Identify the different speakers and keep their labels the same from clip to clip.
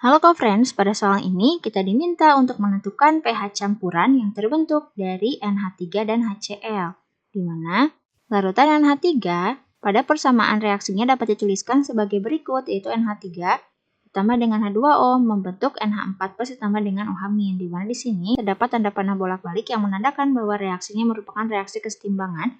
Speaker 1: Halo co-friends, pada soal ini kita diminta untuk menentukan pH campuran yang terbentuk dari NH3 dan HCl, di mana larutan NH3 pada persamaan reaksinya dapat dituliskan sebagai berikut, yaitu NH3 ditambah dengan H2O membentuk NH4+ ditambah dengan OH-, di mana di sini terdapat tanda panah bolak-balik yang menandakan bahwa reaksinya merupakan reaksi kesetimbangan,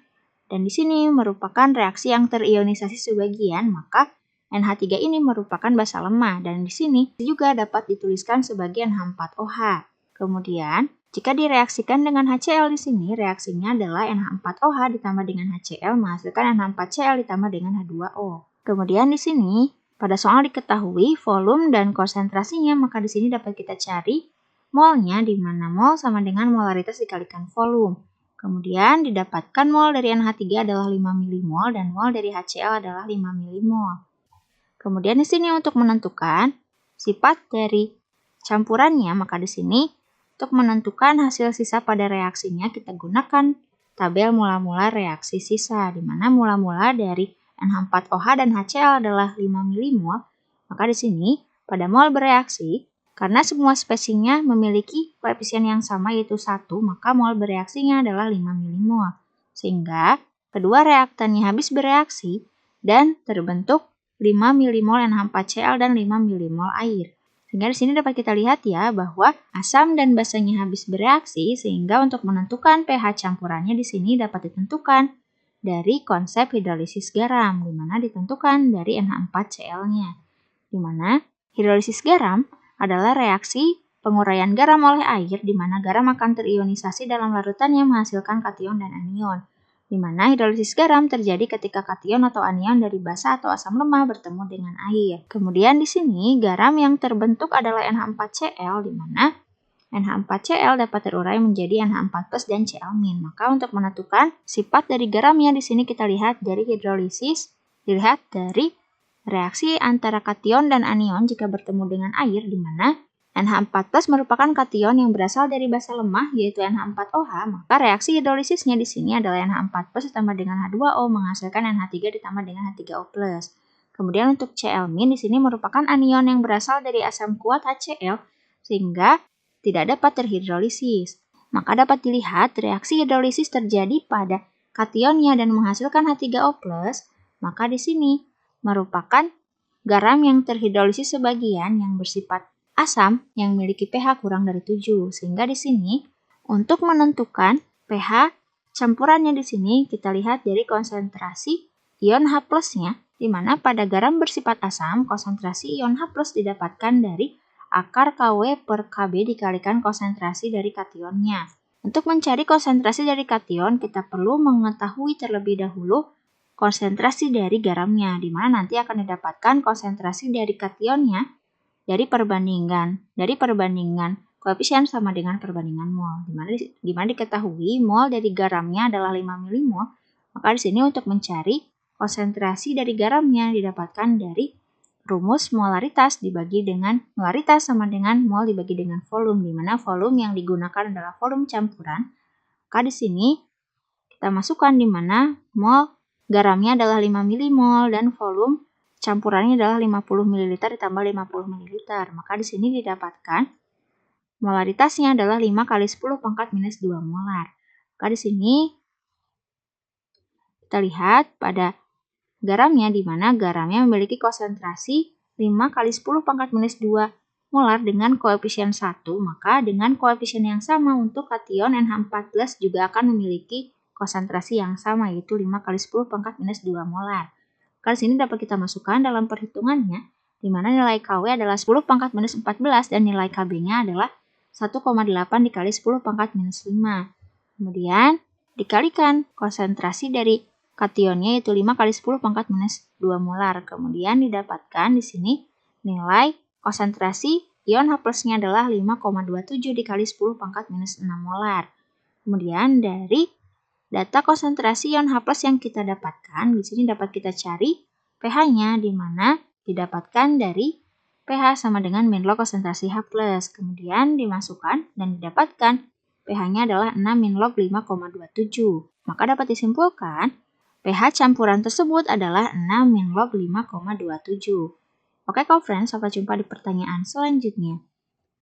Speaker 1: dan di sini merupakan reaksi yang terionisasi sebagian, maka NH3 ini merupakan basa lemah dan di sini juga dapat dituliskan sebagai NH4OH. Kemudian, jika direaksikan dengan HCl di sini, reaksinya adalah NH4OH ditambah dengan HCl menghasilkan NH4Cl ditambah dengan H2O. Kemudian di sini, pada soal diketahui volume dan konsentrasinya, maka di sini dapat kita cari molnya, di mana mol sama dengan molaritas dikalikan volume. Kemudian didapatkan mol dari NH3 adalah 5 mmol dan mol dari HCl adalah 5 mmol. Kemudian di sini untuk menentukan sifat dari campurannya, maka di sini untuk menentukan hasil sisa pada reaksinya kita gunakan tabel mula-mula reaksi sisa, di mana mula-mula dari NH4OH dan HCl adalah 5 mmol. Maka di sini pada mol bereaksi, karena semua spesiesnya memiliki koefisien yang sama yaitu 1, maka mol bereaksinya adalah 5 mmol. Sehingga kedua reaktannya habis bereaksi dan terbentuk 5 mmol NH4Cl dan 5 mmol air. Sehingga di sini dapat kita lihat ya bahwa asam dan basanya habis bereaksi, sehingga untuk menentukan pH campurannya di sini dapat ditentukan dari konsep hidrolisis garam, di mana ditentukan dari NH4Cl-nya. Di mana hidrolisis garam adalah reaksi penguraian garam oleh air, di mana garam akan terionisasi dalam larutan yang menghasilkan kation dan anion, di mana hidrolisis garam terjadi ketika kation atau anion dari basa atau asam lemah bertemu dengan air. Kemudian di sini garam yang terbentuk adalah NH4Cl, di mana NH4Cl dapat terurai menjadi NH4+ dan Cl-. Maka untuk menentukan sifat dari garamnya di sini kita lihat dari hidrolisis, dilihat dari reaksi antara kation dan anion jika bertemu dengan air, di mana NH4+ merupakan kation yang berasal dari basa lemah yaitu NH4OH, maka reaksi hidrolisisnya di sini adalah NH4+ ditambah dengan H2O menghasilkan NH3 ditambah dengan H3O+. Kemudian untuk Cl- di sini merupakan anion yang berasal dari asam kuat HCl sehingga tidak dapat terhidrolisis. Maka dapat dilihat reaksi hidrolisis terjadi pada kationnya dan menghasilkan H3O+, maka di sini merupakan garam yang terhidrolisis sebagian yang bersifat asam yang memiliki pH kurang dari 7. Sehingga di sini untuk menentukan pH campurannya di sini kita lihat dari konsentrasi ion H+-nya, di mana pada garam bersifat asam konsentrasi ion H+ didapatkan dari akar Kw per Kb dikalikan konsentrasi dari kationnya. Untuk mencari konsentrasi dari kation kita perlu mengetahui terlebih dahulu konsentrasi dari garamnya, di mana nanti akan didapatkan konsentrasi dari kationnya dari perbandingan koefisien sama dengan perbandingan mol, di mana diketahui mol dari garamnya adalah 5 mmol, maka di sini untuk mencari konsentrasi dari garamnya didapatkan dari rumus molaritas dibagi dengan molaritas sama dengan mol dibagi dengan volume, di mana volume yang digunakan adalah volume campuran. Maka di sini kita masukkan di mana mol garamnya adalah 5 mmol dan volume campurannya adalah 50 ml ditambah 50 ml. Maka di sini didapatkan molaritasnya adalah 5 kali 10 pangkat minus 2 molar. Maka di sini kita lihat pada garamnya, di mana garamnya memiliki konsentrasi 5 kali 10 pangkat minus 2 molar dengan koefisien 1, maka dengan koefisien yang sama untuk kation NH4+ juga akan memiliki konsentrasi yang sama yaitu 5 kali 10 pangkat minus 2 molar. Maka di sini dapat kita masukkan dalam perhitungannya, di mana nilai Kw adalah 10 pangkat minus 14 dan nilai Kb-nya adalah 1,8 dikali 10 pangkat minus 5. Kemudian dikalikan konsentrasi dari kationnya yaitu 5 kali 10 pangkat minus 2 molar. Kemudian didapatkan di sini nilai konsentrasi ion H+-nya adalah 5,27 dikali 10 pangkat minus 6 molar. Kemudian dari data konsentrasi ion H+ yang kita dapatkan, di sini dapat kita cari pH-nya, di mana didapatkan dari pH sama dengan min log konsentrasi H+. Kemudian dimasukkan dan didapatkan pH-nya adalah 6 min log 5,27. Maka dapat disimpulkan pH campuran tersebut adalah 6 min log 5,27. Oke kok friends, sampai jumpa di pertanyaan selanjutnya.